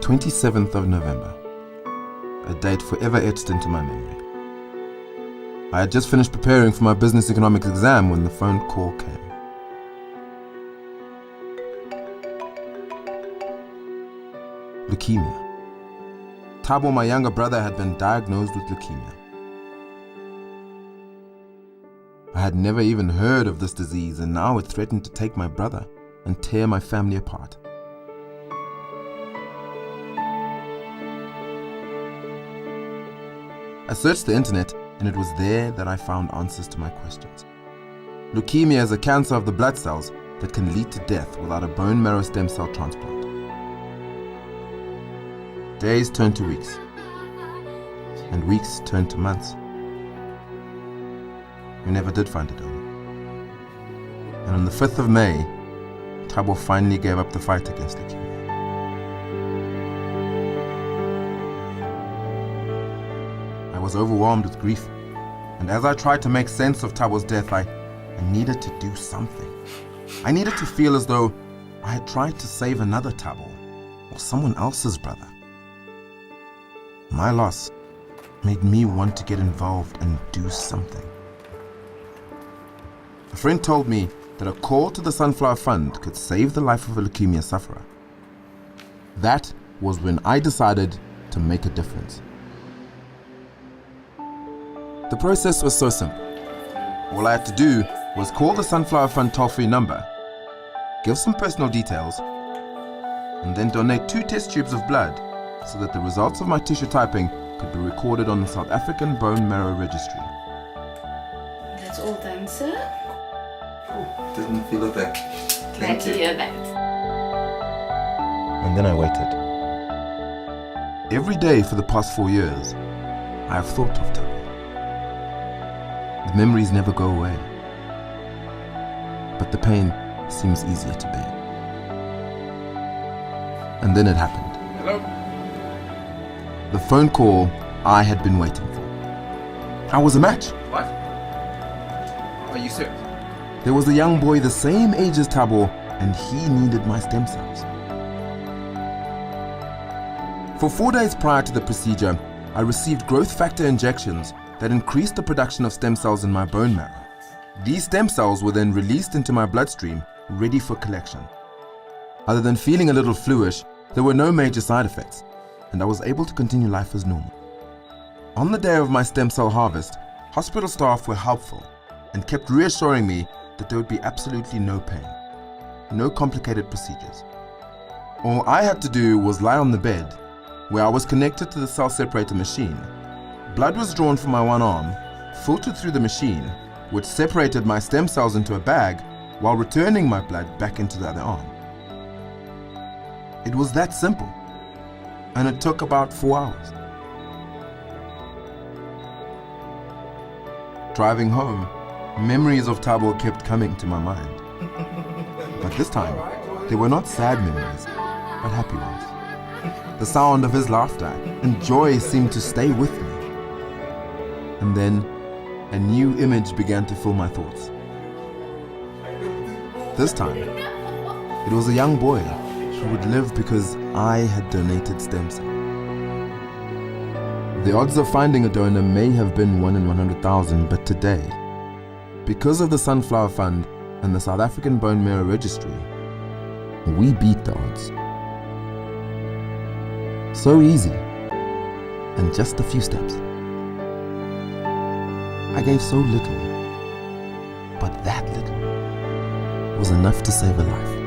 27th of November, a date forever etched into my memory. I had just finished preparing for my business economics exam when the phone call came. Leukemia. Thabo, my younger brother, had been diagnosed with leukemia. I had never even heard of this disease, and now it threatened to take my brother and tear my family apart. I searched the internet, and it was there that I found answers to my questions. Leukemia is a cancer of the blood cells that can lead to death without a bone marrow stem cell transplant. Days turned to weeks, and weeks turned to months. We never did find a donor. And on the 5th of May, Thabo finally gave up the fight against leukemia. I was overwhelmed with grief, and as I tried to make sense of Thabo's death, I needed to do something. I needed to feel as though I had tried to save another Thabo, or someone else's brother. My loss made me want to get involved and do something. A friend told me that a call to the Sunflower Fund could save the life of a leukemia sufferer. That was when I decided to make a difference. The process was so simple. All I had to do was call the Sunflower Fund toll-free number, give some personal details, and then donate 2 test tubes of blood so that the results of my tissue typing could be recorded on the South African Bone Marrow Registry. That's all done, sir. Oh, didn't feel a thing. Glad to hear that. And then I waited. Every day for the past 4 years, I have thought of Thabo. The memories never go away, but the pain seems easier to bear. And then it happened. Hello? The phone call I had been waiting for. I was a match. What? Are you serious? There was a young boy the same age as Thabo, and he needed my stem cells. For 4 days prior to the procedure, I received growth factor injections that increased the production of stem cells in my bone marrow. These stem cells were then released into my bloodstream, ready for collection. Other than feeling a little fluish, there were no major side effects, and I was able to continue life as normal. On the day of my stem cell harvest, hospital staff were helpful and kept reassuring me that there would be absolutely no pain, no complicated procedures. All I had to do was lie on the bed, where I was connected to the cell separator machine. Blood was drawn from my one arm, filtered through the machine, which separated my stem cells into a bag while returning my blood back into the other arm. It was that simple, and it took about 4 hours. Driving home, memories of Thabo kept coming to my mind. But this time, they were not sad memories, but happy ones. The sound of his laughter and joy seemed to stay with me. And then, a new image began to fill my thoughts. This time, it was a young boy who would live because I had donated stem cells. The odds of finding a donor may have been 1 in 100,000, but today, because of the Sunflower Fund and the South African Bone Marrow Registry, we beat the odds. So easy, and just a few steps. I gave so little, but that little was enough to save a life.